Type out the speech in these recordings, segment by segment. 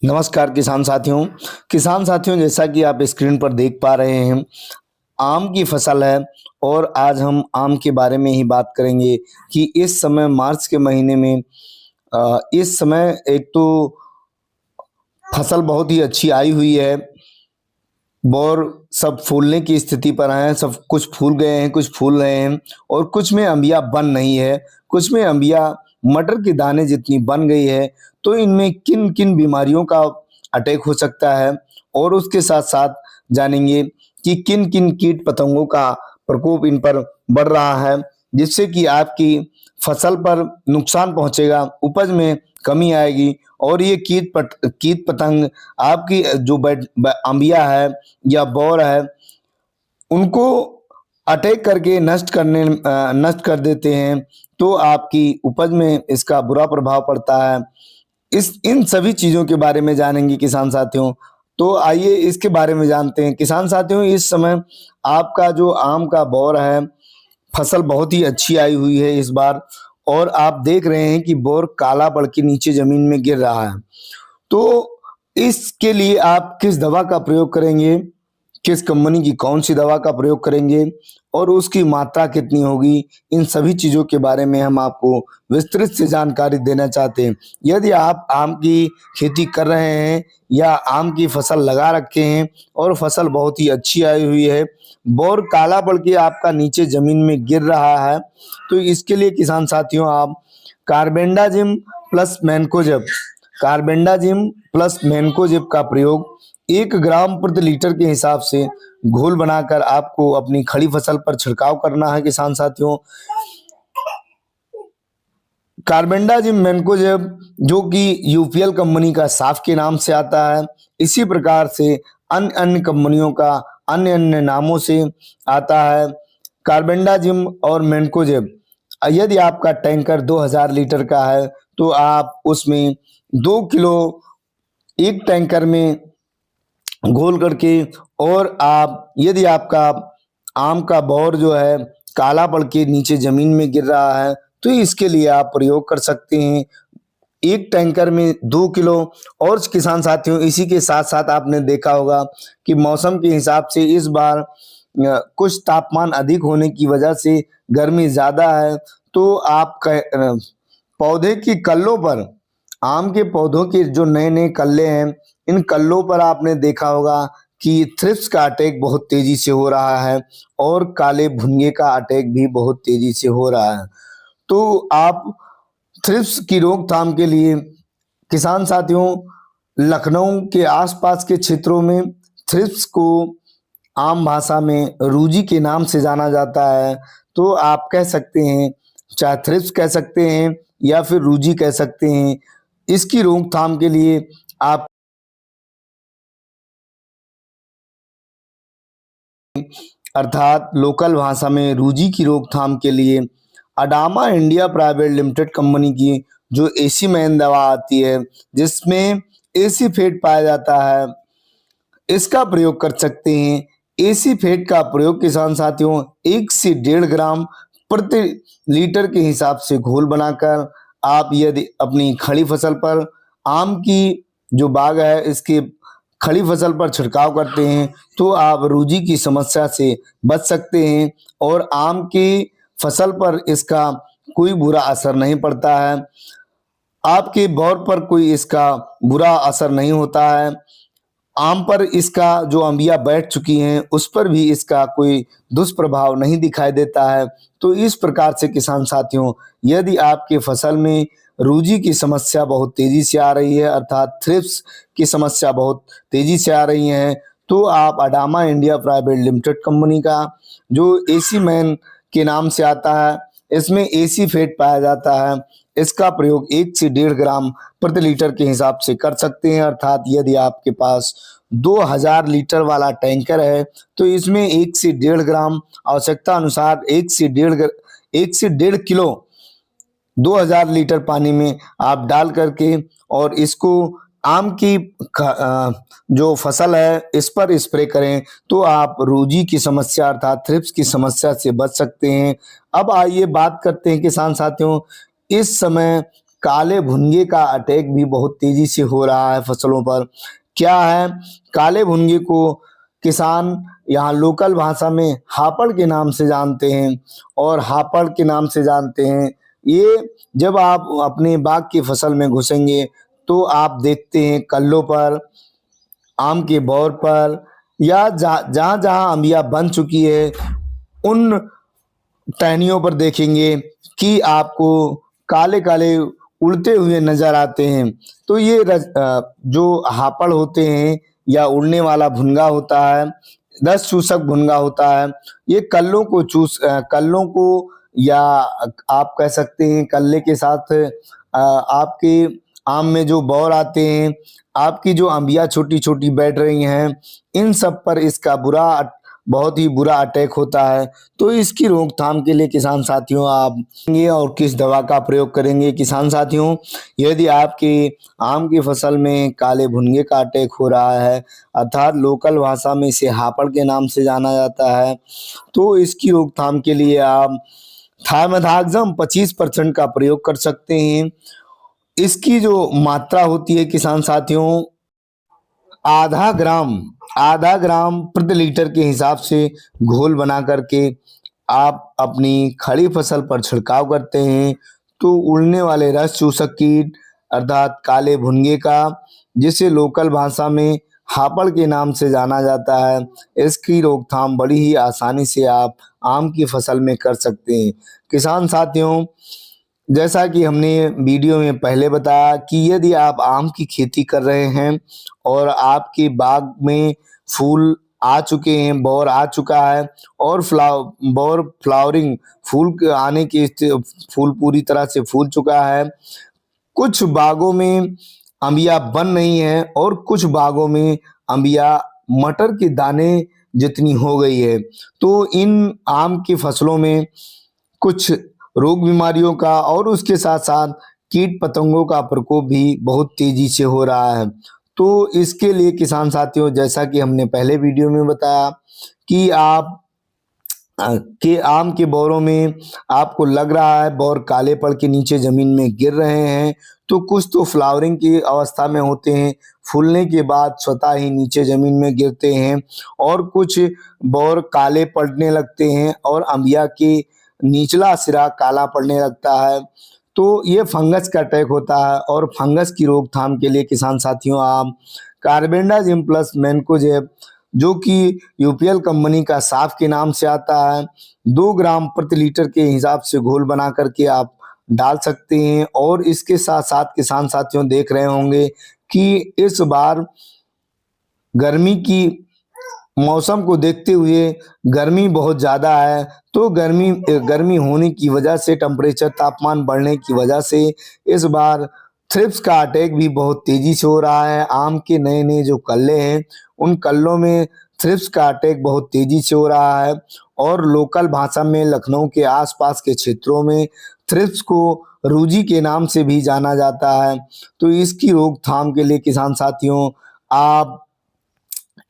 नमस्कार किसान साथियों जैसा कि आप स्क्रीन पर देख पा रहे हैं आम की फसल है। और आज हम आम के बारे में ही बात करेंगे कि इस समय मार्च के महीने में इस समय एक तो फसल बहुत ही अच्छी आई हुई है। और सब फूलने की स्थिति पर हैं, सब कुछ फूल गए हैं, कुछ फूल रहे हैं और कुछ में अंबिया बन नहीं है, कुछ में अंबिया मटर के दाने जितनी बन गई है। तो इनमें किन किन बीमारियों का अटैक हो सकता है और उसके साथ साथ जानेंगे कि किन किन कीट पतंगों का प्रकोप इन पर बढ़ रहा है, जिससे कि आपकी फसल पर नुकसान पहुंचेगा, उपज में कमी आएगी। और ये कीट पतंग आपकी जो अंबिया है या बौर है उनको अटैक करके नष्ट कर देते हैं। तो आपकी उपज में इसका बुरा प्रभाव पड़ता है। इस इन सभी चीजों के बारे में जानेंगे किसान साथियों। तो आइए इसके बारे में जानते हैं। किसान साथियों, इस समय आपका जो आम का बौर है फसल बहुत ही अच्छी आई हुई है इस बार। और आप देख रहे हैं कि बोर काला पड़ के नीचे जमीन में गिर रहा है। तो इसके लिए आप किस दवा का प्रयोग करेंगे, किस कंपनी की कौन सी दवा का प्रयोग करेंगे और उसकी मात्रा कितनी होगी, इन सभी चीजों के बारे में हम आपको विस्तृत से जानकारी देना चाहते हैं। यदि आप आम की खेती कर रहे हैं या आम की फसल लगा रखे हैं और फसल बहुत ही अच्छी आई हुई है, बोर काला पड़ के आपका नीचे जमीन में गिर रहा है, तो इसके लिए किसान साथियों आप carbendazim plus mancozeb carbendazim plus mancozeb का प्रयोग 1 ग्राम प्रति लीटर के हिसाब से घोल बनाकर आपको अपनी खड़ी फसल पर छिड़काव करना है। किसान साथियों, कार्बेंडाजिम मैनकोजेब जो कि यूपीएल कंपनी का साफ के नाम से आता है, इसी प्रकार से अन्य अन्य कंपनियों का अन्य अन्य नामों से आता है कार्बेंडाजिम और मैनकोजेब। यदि आपका टैंकर 2000 लीटर का है तो आप उसमें 2 किलो एक टैंकर में घोल करके, और आप यदि आपका आम का बौर जो है काला पड़ के नीचे जमीन में गिर रहा है तो इसके लिए आप प्रयोग कर सकते हैं एक टैंकर में 2 किलो। और किसान साथियों, इसी के साथ साथ आपने देखा होगा कि मौसम के हिसाब से इस बार कुछ तापमान अधिक होने की वजह से गर्मी ज्यादा है। तो आप पौधे की कल्लों पर, आम के पौधों के जो नए नए कल्ले हैं, इन कल्लों पर आपने देखा होगा कि थ्रिप्स का अटैक बहुत तेजी से हो रहा है और काले भुनगे का अटैक भी बहुत तेजी से हो रहा है। तो आप थ्रिप्स की रोकथाम के लिए किसान साथियों, लखनऊ के आसपास के क्षेत्रों में थ्रिप्स को आम भाषा में रूजी के नाम से जाना जाता है। तो आप कह सकते हैं, चाहे थ्रिप्स कह सकते हैं या फिर रूजी कह सकते हैं। इसकी रोकथाम के लिए आप अर्थात लोकल भाषा में रूजी की रोकथाम के लिए Adama India private limited company की जो एसी मैन दवा आती है जिसमें एसी फेट पाया जाता है, इसका प्रयोग कर सकते हैं। एसी फेट का प्रयोग किसान साथियों 1 से 1.5 ग्राम प्रति लीटर के हिसाब से घोल बनाकर आप यदि अपनी खड़ी फसल पर, आम की जो बाग है इसके खड़ी फसल पर छिड़काव करते हैं तो आप रूजी की समस्या से बच सकते हैं और आम की फसल पर इसका कोई बुरा असर नहीं पड़ता है, आपके बौर पर कोई इसका बुरा असर नहीं होता है। आम पर इसका जो अंबिया बैठ चुकी हैं उस पर भी इसका कोई दुष्प्रभाव नहीं दिखाई देता है। तो इस प्रकार से किसान साथियों, यदि आपके फसल में रूजी की समस्या बहुत तेजी से आ रही है, अर्थात थ्रिप्स की समस्या बहुत तेजी से आ रही है, तो आप Adama India private limited company का जो एसी मैन के नाम से आता है, इसमें एसी फेट पाया जाता है, इसका प्रयोग 1 से 1.5 ग्राम प्रति लीटर के हिसाब से कर सकते हैं। अर्थात यदि आपके पास 2000 लीटर वाला टैंकर है तो इसमें 1 से 1.5 ग्राम, आवश्यकता अनुसार 1 से 1.5 किलो 2000 लीटर पानी में आप डाल करके और इसको आम की जो फसल है इस पर स्प्रे करें तो आप रूजी की समस्या अर्थात थ्रिप्स की समस्या से बच सकते हैं। अब आइए बात करते हैं किसान साथियों, इस समय काले भुनगे का अटैक भी बहुत तेजी से हो रहा है फसलों पर। क्या है, काले भुनगे को किसान यहाँ लोकल भाषा में हापड़ के नाम से जानते हैं, और हापड़ के नाम से जानते हैं। ये जब आप अपने बाग की फसल में घुसेंगे तो आप देखते हैं कल्लों पर, आम के बौर पर, या जहाँ जहाँ अंबिया बन चुकी है उन टहनियों पर देखेंगे कि आपको काले काले उड़ते हुए नजर आते हैं। तो ये जो हापड़ होते हैं या उड़ने वाला भुनगा होता है, रस चूसक भुनगा होता है, ये कल्लों को, या आप कह सकते हैं कल्ले के साथ आपके आम में जो बौर आते हैं, आपकी जो अंबिया छोटी छोटी बैठ रही हैं, इन सब पर इसका बहुत ही बुरा अटैक होता है। तो इसकी रोकथाम के लिए किसान साथियों आप ये और किस दवा का प्रयोग करेंगे? किसान साथियों, यदि आपके आम की फसल में काले भुनगे का अटैक हो रहा है, अर्थात लोकल भाषा में इसे हापड़ के नाम से जाना जाता है, तो इसकी रोकथाम के लिए आप थाइमेथाक्सम 25% का प्रयोग कर सकते हैं। इसकी जो मात्रा होती है किसान साथियों, आधा ग्राम प्रति लीटर के हिसाब से घोल बना करके आप अपनी खड़ी फसल पर छिड़काव करते हैं, तो उड़ने वाले रस चूसक कीट अर्थात काले भुनगे का, जिसे लोकल भाषा में हापड़ के नाम से जाना जाता है, इसकी रोकथाम बड़ी ही आसानी से आप आम की फसल में कर सकते हैं। किसान साथियों, जैसा कि हमने वीडियो में पहले बताया कि यदि आप आम की खेती कर रहे हैं और आपके बाग में फूल आ चुके हैं, बौर आ चुका है, और फ्लावरिंग फूल पूरी तरह से फूल चुका है, कुछ बागों में अंबिया बन रही है और कुछ बागों में अंबिया मटर के दाने जितनी हो गई है, तो इन आम की फसलों में कुछ रोग बीमारियों का और उसके साथ साथ कीट पतंगों का प्रकोप भी बहुत तेजी से हो रहा है। तो इसके लिए किसान साथियों, जैसा कि हमने पहले वीडियो में बताया कि आप के आम के बौरों में आपको लग रहा है बौर काले पड़ के नीचे जमीन में गिर रहे हैं, तो कुछ तो फ्लावरिंग की अवस्था में होते हैं, फूलने के बाद स्वतः ही नीचे जमीन में गिरते हैं, और कुछ बौर काले पड़ने लगते हैं और अंबिया के निचला सिरा काला पड़ने लगता है। तो ये फंगस का अटैक होता है, और फंगस की रोकथाम के लिए किसान साथियों आप कार्बेंडाजिम प्लस मैनकोजेब, जो कि यूपीएल कंपनी का साफ के नाम से आता है, 2 ग्राम प्रति लीटर के हिसाब से घोल बना करके आप डाल सकते हैं। और इसके साथ साथ किसान साथियों देख रहे होंगे कि इस बार गर्मी की मौसम को देखते हुए गर्मी बहुत ज़्यादा है, तो गर्मी होने की वजह से, टेम्परेचर तापमान बढ़ने की वजह से इस बार थ्रिप्स का अटैक भी बहुत तेजी से हो रहा है। आम के नए नए जो कल्ले हैं उन कल्लों में थ्रिप्स का अटैक बहुत तेजी से हो रहा है, और लोकल भाषा में लखनऊ के आसपास के क्षेत्रों में थ्रिप्स को रूजी के नाम से भी जाना जाता है। तो इसकी रोकथाम के लिए किसान साथियों आप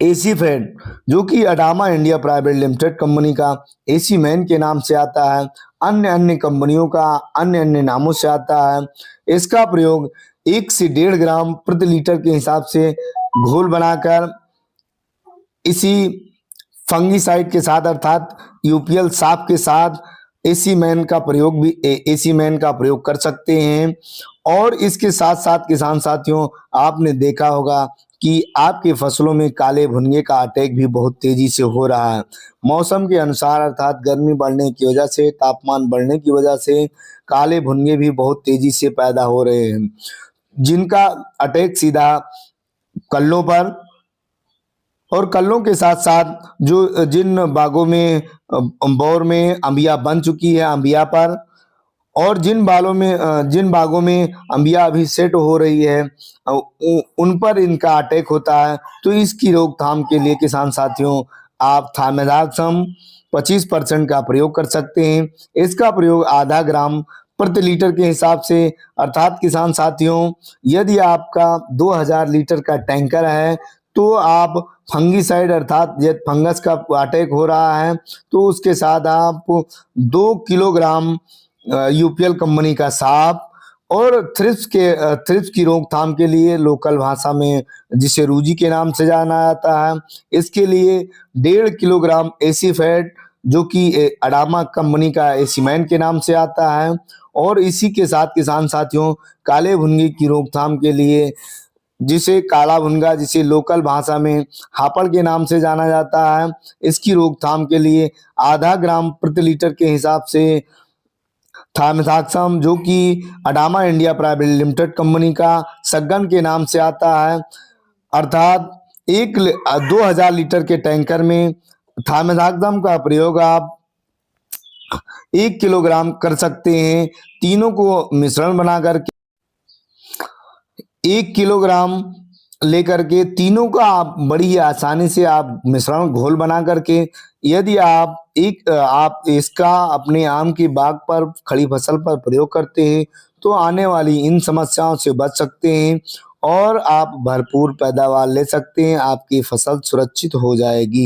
एसी फैड, जो कि Adama India private limited company का एसी मैन के नाम से आता है, अन्य अन्य कंपनियों का अन्य अन्य नामों से आता है, इसका प्रयोग 1 से 1.5 ग्राम प्रति लीटर के हिसाब से घोल बनाकर इसी फंगीसाइड के साथ अर्थात यूपीएल साफ के साथ एसी मैन का प्रयोग कर सकते हैं। और इसके साथ साथ किसान साथियों आपने देखा होगा कि आपके फसलों में काले भुनगे का अटैक भी बहुत तेजी से हो रहा है। मौसम के अनुसार अर्थात गर्मी बढ़ने की वजह से, तापमान बढ़ने की वजह से काले भुनगे भी बहुत तेजी से पैदा हो रहे हैं, जिनका अटैक सीधा कल्लों पर, और कल्लों के साथ साथ जिन बागों में बौर में अंबिया बन चुकी है अंबिया पर, और जिन बागों में अंबिया अभी सेट हो रही है उन पर इनका अटैक होता है। तो इसकी रोकथाम के लिए किसान साथियों आप थाइमेथाक्सम 25% का प्रयोग कर सकते हैं। इसका प्रयोग आधा ग्राम प्रति लीटर के हिसाब से, अर्थात किसान साथियों यदि आपका 2000 लीटर का टैंकर है तो आप फंगीसाइड अर्थात जब फंगस का अटैक हो रहा है तो उसके साथ आप 2 किलोग्राम यूपीएल कंपनी का साफ और थ्रिप्स की रोकथाम के लिए लोकल भाषा में जिसे रूजी के नाम से जाना जाता है, इसके लिए 1.5 किलोग्राम एसीफेट जो कि अडामा कंपनी का एसीमैन के नाम से आता है। और इसी के साथ किसान साथियों काले भुनगे की रोकथाम के लिए जिसे काला भुनगा जिसे लोकल भाषा में हापड़ के नाम से जाना जाता है, इसकी रोकथाम के लिए आधा ग्राम प्रति लीटर के हिसाब से थाइमेथाक्सम जो कि Adama India private limited company का सघन के नाम से आता है, अर्थात 2000 लीटर के टैंकर में थाइमेथाक्सम का प्रयोग आप 1 किलोग्राम कर सकते हैं। तीनों को मिश्रण बना करके 1 किलोग्राम लेकर के तीनों का आप बड़ी ही आसानी से आप मिश्रण घोल बना करके यदि आप इसका अपने आम की बाग पर खड़ी फसल पर प्रयोग करते हैं तो आने वाली इन समस्याओं से बच सकते हैं और आप भरपूर पैदावार ले सकते हैं, आपकी फसल सुरक्षित हो जाएगी।